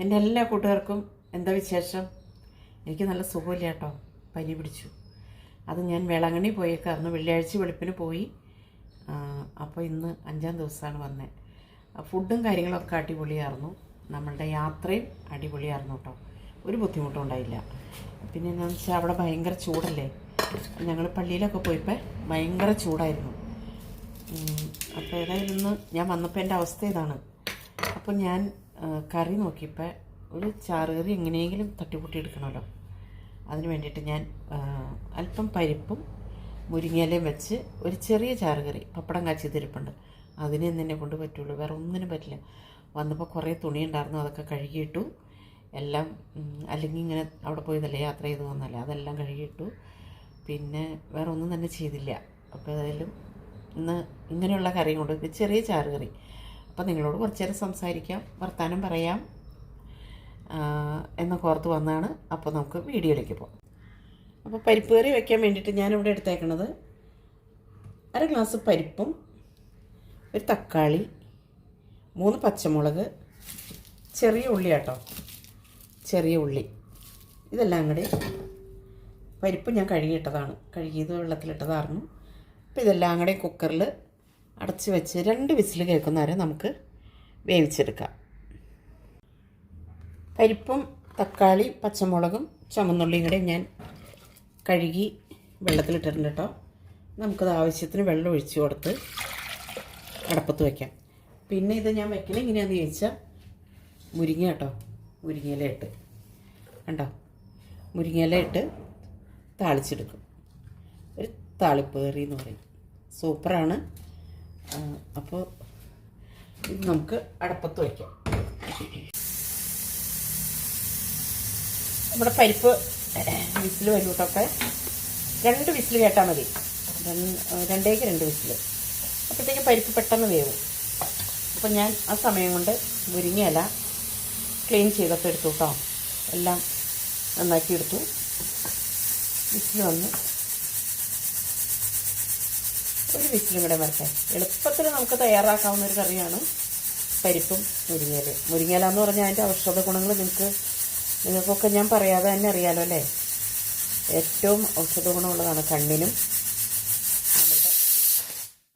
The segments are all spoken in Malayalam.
എൻ്റെ എല്ലാ കൂട്ടുകാർക്കും എന്താ വിശേഷം? എനിക്ക് നല്ല സുഖമില്ല കേട്ടോ, പനി പിടിച്ചു. അത് ഞാൻ വേളാങ്കണ്ണി പോയേക്കായിരുന്നു, വെള്ളിയാഴ്ച വെളുപ്പിന് പോയി. അപ്പോൾ ഇന്ന് 5-ാം ദിവസമാണ് വന്നത്. ഫുഡും കാര്യങ്ങളൊക്കെ അടിപൊളിയായിരുന്നു, നമ്മളുടെ യാത്രയും അടിപൊളിയായിരുന്നു കേട്ടോ, ഒരു ബുദ്ധിമുട്ടും ഉണ്ടായില്ല. പിന്നെ എന്താണെന്ന് വെച്ചാൽ അവിടെ ഭയങ്കര ചൂടല്ലേ, ഞങ്ങൾ പള്ളിയിലൊക്കെ പോയപ്പോൾ ഭയങ്കര ചൂടായിരുന്നു. അപ്പോൾ ഏതായാലും ഇന്ന് ഞാൻ വന്നപ്പോൾ എൻ്റെ അവസ്ഥ ഇതാണ്. അപ്പോൾ ഞാൻ കറി നോക്കിയപ്പോൾ ഒരു ചാറുകറി എങ്ങനെയെങ്കിലും തട്ടിപ്പൊട്ടി എടുക്കണമല്ലോ, അതിന് വേണ്ടിയിട്ട് ഞാൻ അല്പം പരിപ്പും മുരിങ്ങയിലയും വെച്ച് ഒരു ചെറിയ ചാറുകറി, പപ്പടം കാച്ചി തിരിപ്പുണ്ട്, അതിനെ എന്നെ കൊണ്ട് പറ്റുള്ളൂ, വേറെ ഒന്നിനും പറ്റില്ല. വന്നപ്പോൾ കുറേ തുണി ഉണ്ടായിരുന്നു, അതൊക്കെ കഴുകിയിട്ടു എല്ലാം. അല്ലെങ്കിൽ ഇങ്ങനെ അവിടെ പോയതല്ലേ, യാത്ര ചെയ്ത് വന്നല്ലേ, അതെല്ലാം കഴുകിയിട്ടു. പിന്നെ വേറെ ഒന്നും തന്നെ ചെയ്തില്ല. അപ്പോൾ ഏതായാലും ഇന്ന് ഇങ്ങനെയുള്ള കറി കൊണ്ട് ചെറിയ ചാറുകറി. അപ്പോൾ നിങ്ങളോട് കുറച്ച് നേരം സംസാരിക്കാം, വർത്താനം പറയാം എന്നൊക്കെ ഓർത്ത് വന്നതാണ്. അപ്പോൾ നമുക്ക് വീഡിയോയിലേക്ക് പോകാം. അപ്പോൾ പരിപ്പ് കറി വയ്ക്കാൻ വേണ്ടിയിട്ട് ഞാനിവിടെ എടുത്തേക്കണത് 1/2 ഗ്ലാസ് പരിപ്പും, ഒരു തക്കാളി, 3 പച്ചമുളക്, ചെറിയ ഉള്ളി കേട്ടോ, ചെറിയ ഉള്ളി, ഇതെല്ലാം കൂടി. പരിപ്പ് ഞാൻ കഴുകിയിട്ടതാണ്, കഴുകിയത് വെള്ളത്തിലിട്ടതായിരുന്നു. അപ്പോൾ ഇതെല്ലാം കൂടെ കുക്കറിൽ അടച്ച് വെച്ച് 2 വിസിൽ കേൾക്കുന്നവരെ നമുക്ക് വേവിച്ചെടുക്കാം. പരിപ്പും തക്കാളി പച്ചമുളകും ചുമന്നുള്ളിയും കൂടെ ഞാൻ കഴുകി വെള്ളത്തിലിട്ടിട്ടുണ്ട് കേട്ടോ. നമുക്കത് ആവശ്യത്തിന് വെള്ളം ഒഴിച്ച് കൊടുത്ത് അടപ്പത്ത് വയ്ക്കാം. പിന്നെ ഇത് ഞാൻ വയ്ക്കണത് എങ്ങനെയാണെന്ന് ചോദിച്ചാൽ മുരിങ്ങ കേട്ടോ, മുരിങ്ങയില ഇട്ട് കണ്ടോ, മുരിങ്ങയില ഇട്ട് താളിച്ചെടുക്കും. ഒരു താളിപ്പ് കറി എന്ന് പറയും, സൂപ്പറാണ്. അപ്പോൾ ഇത് നമുക്ക് അടപ്പത്ത് വയ്ക്കാം. നമ്മുടെ പരിപ്പ് വിസിൽ വരുമ്പോഴൊക്കെ 2 വിസിൽ കേട്ടാൽ മതി, 2 വിസിൽ. അപ്പോഴത്തേക്കും പരിപ്പ് പെട്ടെന്ന് വേവും. അപ്പം ഞാൻ ആ സമയം കൊണ്ട് മുരിങ്ങയില ക്ലീൻ ചെയ്തൊക്കെ എടുത്തു കേട്ടോ, എല്ലാം നന്നാക്കി എടുത്തു. വിസിൽ വന്ന് ഒരു വിസിലും കൂടെ വരട്ടെ. എളുപ്പത്തിൽ നമുക്ക് തയ്യാറാക്കാവുന്ന ഒരു കറിയാണ് പരിപ്പും മുരിങ്ങയില. മുരിങ്ങയില എന്ന് പറഞ്ഞാൽ അതിൻ്റെ ഔഷധ ഗുണങ്ങൾ നിങ്ങൾക്കൊക്കെ ഞാൻ പറയാതെ തന്നെ അറിയാലോ അല്ലേ. ഏറ്റവും ഔഷധ ഗുണമുള്ളതാണ് കണ്ണിനും.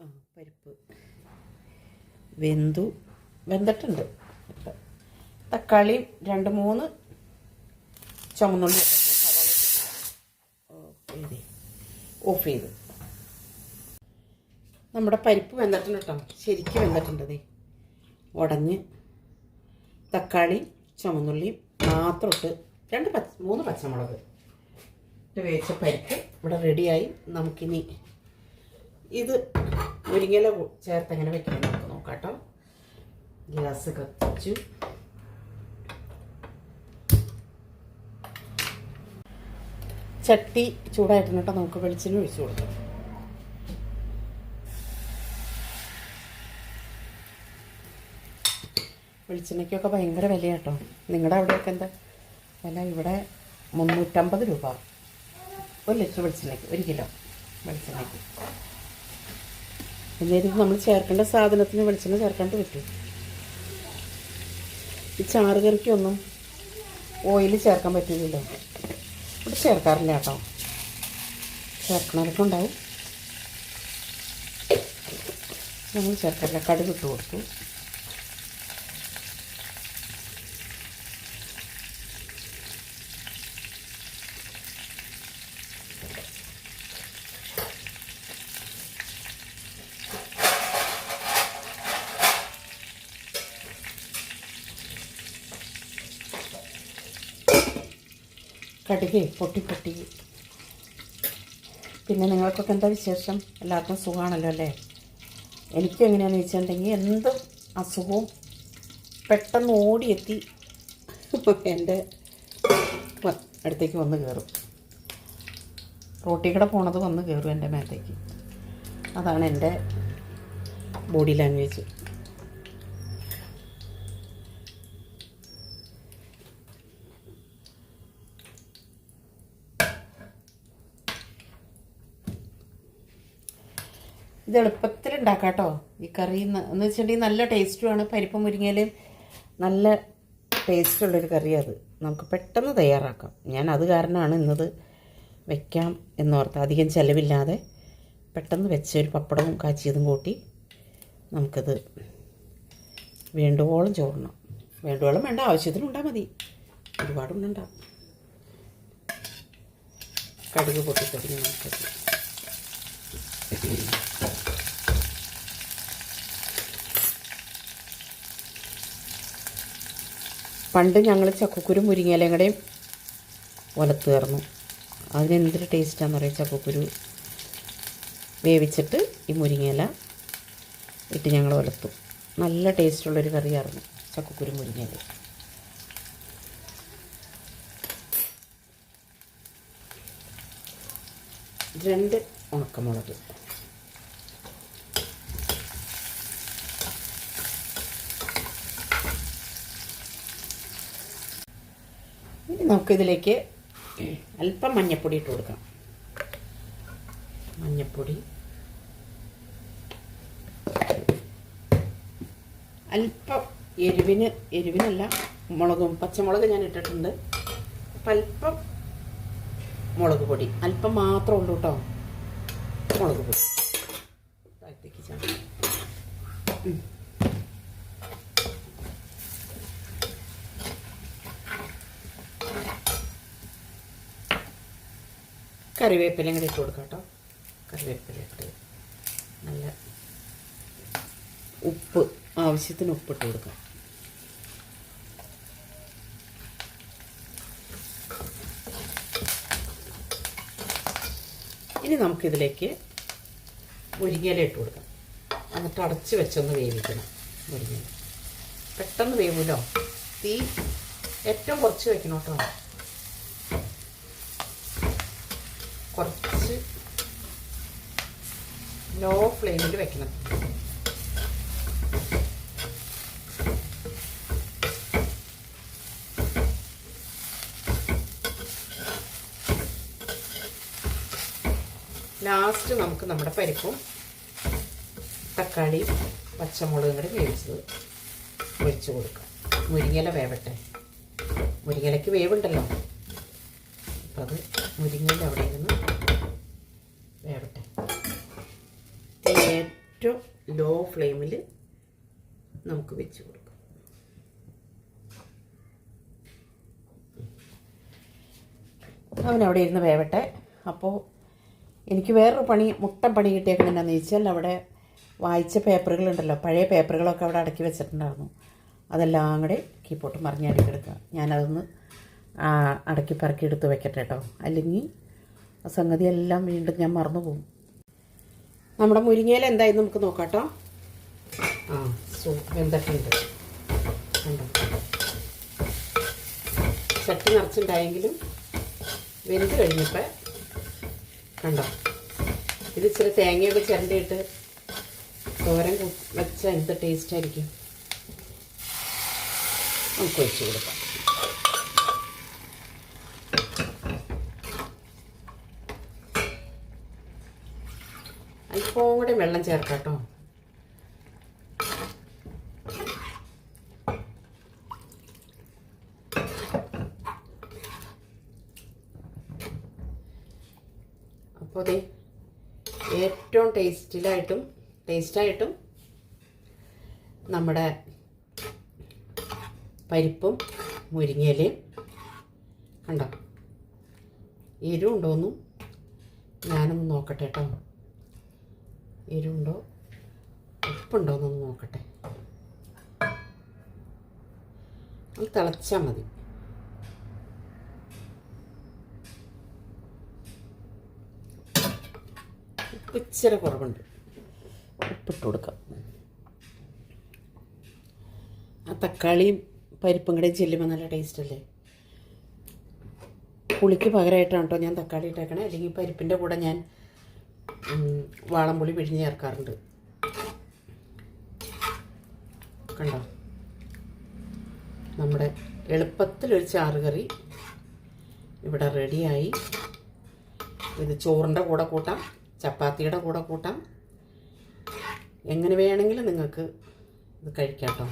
നമ്മുടെ പരിപ്പ് വെന്തിട്ടുണ്ട്. തക്കാളി 2-3 ചുമന്നുള്ളി സവാള ഓഫ് ചെയ്ത്. നമ്മുടെ പരിപ്പ് വെന്തിട്ടുണ്ട് കേട്ടോ, ശരിക്കും വെന്തിട്ടുണ്ട്. ഉടഞ്ഞ് തക്കാളി ചുമന്നുള്ളിയും മാത്രം ഇട്ട് 3 പച്ചമുളക് ഇട്ട് വേവിച്ച പരിപ്പ് ഇവിടെ റെഡിയായി. നമുക്കിനി ഇത് മുരിങ്ങയില ചേർത്ത് എങ്ങനെ വെക്കണം നമുക്ക് നോക്കാം കേട്ടോ. ഗ്യാസ് കത്തിച്ചു. ചട്ടി ചൂടായിട്ടുണ്ട് കേട്ടോ, നമുക്ക് വെളിച്ചെണ്ണ ഒഴിച്ചു കൊടുക്കാം. വെളിച്ചെണ്ണയ്ക്കൊക്കെ ഭയങ്കര വില കേട്ടോ. നിങ്ങളുടെ അവിടെയൊക്കെ എന്താ വില? ഇവിടെ 350 രൂപ 1 ലിറ്റർ വെളിച്ചെണ്ണയ്ക്ക്, 1 കിലോ വെളിച്ചെണ്ണയ്ക്ക്. എന്നാലും നമ്മൾ ചേർക്കേണ്ട സാധനത്തിന് വെളിച്ചെണ്ണ ചേർക്കാണ്ട് പറ്റും. ഈ ചാറുകറിക്കൊന്നും ഓയിൽ ചേർക്കാൻ പറ്റില്ലല്ലോ, ഇവിടെ ചേർക്കാറില്ല കേട്ടോ. ചേർക്കണവരൊക്കെ ഉണ്ടാവും, നമ്മൾ ചേർക്കാറില്ല. കടുക് ഇട്ട് കൊടുത്തു. കടുക് പൊട്ടി. പിന്നെ നിങ്ങൾക്കൊക്കെ എന്താ വിശേഷം? എല്ലാവർക്കും സുഖമാണല്ലോ അല്ലേ? എനിക്കും എങ്ങനെയാണെന്ന് വെച്ചിട്ടുണ്ടെങ്കിൽ എന്ത് അസുഖവും പെട്ടെന്ന് ഓടിയെത്തി എൻ്റെ അടുത്തേക്ക് വന്ന് കയറും. റോട്ടിൽ കൂടെ പോണത് വന്ന് കയറും എൻ്റെ മേത്തേക്ക്. അതാണ് എൻ്റെ ബോഡി ലാംഗ്വേജ്. ഇത് എളുപ്പത്തിൽ ഉണ്ടാക്കാം കേട്ടോ ഈ കറി. എന്ന് വെച്ചിട്ടുണ്ടെങ്കിൽ നല്ല ടേസ്റ്റുമാണ്. പരിപ്പ് മുരിങ്ങയിലയും നല്ല ടേസ്റ്റുള്ളൊരു കറി അത്. നമുക്ക് പെട്ടെന്ന് തയ്യാറാക്കാം. ഞാൻ അത് കാരണമാണ് ഇന്നത് വയ്ക്കാം എന്നോർത്ത്. അധികം ചിലവില്ലാതെ പെട്ടെന്ന് വെച്ച ഒരു പപ്പടവും കാച്ചിയതും കൂട്ടി നമുക്കത് വേണ്ടുവോളം ചോറണം. വേണ്ടുവോളം വേണ്ട, ആവശ്യത്തിനുണ്ടാൽ മതി, ഒരുപാടുണ്ടാവും. കടുക് പൊട്ടിക്കഴിഞ്ഞ് നമുക്കത് പണ്ട് ഞങ്ങൾ ചക്കക്കുരു മുരിങ്ങയിലയും കൂടെയും ഉലത്ത് കയറുന്നു. അതിനെന്തൊരു ടേസ്റ്റാണെന്ന് പറയാം. ചക്കക്കുരു വേവിച്ചിട്ട് ഈ മുരിങ്ങയില ഇട്ട് ഞങ്ങൾ ഉലത്തും. നല്ല ടേസ്റ്റുള്ളൊരു കറിയായിരുന്നു ചക്കക്കുരു മുരിങ്ങയില. രണ്ട് ഉണക്കമുളക്, ഇനി നമുക്കിതിലേക്ക് അല്പം മഞ്ഞൾപ്പൊടി ഇട്ട് കൊടുക്കാം. മഞ്ഞൾപ്പൊടി, അല്പം എരിവിനല്ല, പച്ചമുളക് ഞാൻ ഇട്ടിട്ടുണ്ട്. അപ്പം അല്പം മുളക് പൊടി, അല്പം മാത്രമേ ഉള്ളൂ കേട്ടോ മുളക് പൊടി. കറിവേപ്പിലയും കൂടി ഇട്ട് കൊടുക്കാം കേട്ടോ. കറിവേപ്പില ഇട്ട് നല്ല ഉപ്പ്, ആവശ്യത്തിന് ഉപ്പിട്ട് കൊടുക്കാം. ഇനി നമുക്കിതിലേക്ക് മുരിങ്ങയില ഇട്ട് കൊടുക്കാം. എന്നിട്ട് അടച്ച് വെച്ചൊന്ന് വേവിക്കണം. മുരിങ്ങയില പെട്ടെന്ന് വേവുമല്ലോ. തീ ഏറ്റവും കുറച്ച് വെക്കണം കേട്ടോ. കുറച്ച് ലോ ഫ്ലെയിമിൽ വെക്കണം. ലാസ്റ്റ് നമുക്ക് നമ്മുടെ പരിപ്പും തക്കാളിയും പച്ചമുളകും കൂടി വേവിച്ചത് ഒഴിച്ച് കൊടുക്കാം. മുരിങ്ങയില വേവട്ടെ. മുരിങ്ങയിലയ്ക്ക് വേവുണ്ടല്ലോ, അപ്പം അത് മുരിങ്ങയില അവിടെ ഇരുന്ന് വേവട്ടെ. ഏറ്റവും ലോ ഫ്ലെയിമിൽ നമുക്ക് വെച്ച് കൊടുക്കാം. അവനവിടെ ഇരുന്ന് വേവട്ടെ. അപ്പോൾ എനിക്ക് വേറൊരു മുട്ടൻ പണി കിട്ടിയേക്കണെന്നു ചോദിച്ചാൽ, അവിടെ വായിച്ച പേപ്പറുകളുണ്ടല്ലോ, പഴയ പേപ്പറുകളൊക്കെ അവിടെ അടക്കി വെച്ചിട്ടുണ്ടായിരുന്നു. അതെല്ലാം കൂടെ കീപ്പോട്ട് മറിഞ്ഞ് അടുക്കെടുക്കുക. ഞാനതൊന്ന് അടക്കി പറക്കി എടുത്ത് വെക്കട്ടെ കേട്ടോ, അല്ലെങ്കിൽ ആ സംഗതി എല്ലാം വീണ്ടും ഞാൻ മറന്നു പോകും. നമ്മുടെ മുരിങ്ങയില എന്തായാലും നമുക്ക് നോക്കാം കേട്ടോ. വെന്തിട്ടുണ്ട് കണ്ടോ. ചട്ടി നിറച്ചുണ്ടായെങ്കിലും വെന്ത് കഴിഞ്ഞപ്പോൾ കണ്ടോ, ഇത് ഇച്ചിരി തേങ്ങയൊക്കെ ചിരണ്ടിയിട്ട് തോരൻ വെച്ചാൽ എന്ത് ടേസ്റ്റായിരിക്കും. നമുക്ക് ഒഴിച്ച് കൊടുക്കാം. അല്പം കൂടെ വെള്ളം ചേർക്കാം കേട്ടോ. അപ്പോൾ അതെ, ഏറ്റവും ടേസ്റ്റായിട്ടും നമ്മുടെ പരിപ്പും മുരിങ്ങയിലയും കണ്ടോ. എരിവുണ്ടോയെന്നും ഞാനൊന്ന് നോക്കട്ടെ കേട്ടോ. എരിവുണ്ടോ ഉപ്പുണ്ടോയെന്നൊന്ന് നോക്കട്ടെ. അത് തിളച്ചാൽ മതി. ഉപ്പ് ഇച്ചിരി കുറവുണ്ട്, ഉപ്പിട്ട് കൊടുക്കാം. ആ തക്കാളിയും പരിപ്പും കൂടെ ചെല്ലുമ്പോൾ നല്ല ടേസ്റ്റ് അല്ലേ. പുളിക്ക് പകരമായിട്ടാണ് കേട്ടോ ഞാൻ തക്കാളി ഇട്ടേക്കണേ. അല്ലെങ്കിൽ പരിപ്പിൻ്റെ കൂടെ ഞാൻ വാളംപുളി പിഴിഞ്ഞ് ചേർക്കാറുണ്ട്. കണ്ടോ, നമ്മുടെ എളുപ്പത്തിലൊരു ചാറുകറി ഇവിടെ റെഡിയായി. ഇത് ചോറിൻ്റെ കൂടെ കൂട്ടാം, ചപ്പാത്തിയുടെ കൂടെ കൂട്ടാം, എങ്ങനെ വേണമെങ്കിലും നിങ്ങൾക്ക് ഇത് കഴിക്കാം കേട്ടോ.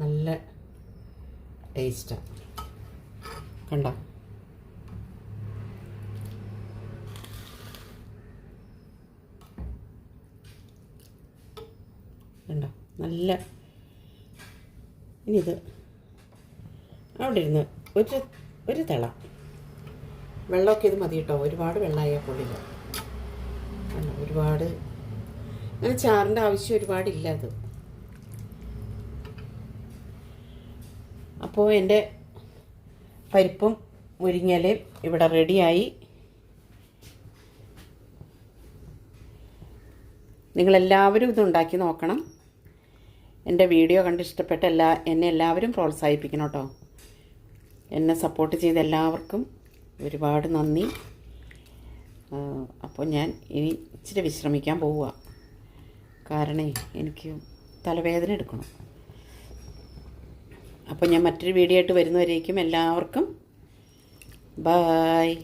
നല്ല ടേസ്റ്റാണ്. കണ്ടോ? കണ്ടോ? നല്ല. ഇനി ഇത് അവിടെ ഇരുന്ന് ഒരു തിള വെള്ളമൊക്കെ ഇത് മതി കേട്ടോ. ഒരുപാട് വെള്ളമായാൽ കൊള്ളില്ല. ഒരുപാട് അങ്ങനെ ചാറിൻ്റെ ആവശ്യം ഒരുപാടില്ല അത്. അപ്പോൾ എൻ്റെ പരിപ്പും മുരിങ്ങയിലയും ഇവിടെ റെഡിയായി. നിങ്ങളെല്ലാവരും ഇതുണ്ടാക്കി നോക്കണം. എൻ്റെ വീഡിയോ കണ്ട് ഇഷ്ടപ്പെട്ട എന്നെ എല്ലാവരും പ്രോത്സാഹിപ്പിക്കണം കേട്ടോ. എന്നെ സപ്പോർട്ട് ചെയ്ത എല്ലാവർക്കും ഒരുപാട് നന്ദി. അപ്പോൾ ഞാൻ ഇനി ഇച്ചിരി വിശ്രമിക്കാൻ പോവുക. കാരണം എനിക്ക് തലവേദന എടുക്കണം. അപ്പോൾ ഞാൻ മറ്റൊരു വീഡിയോ ആയിട്ട് വരുന്നവരേക്കും എല്ലാവർക്കും ബായ്.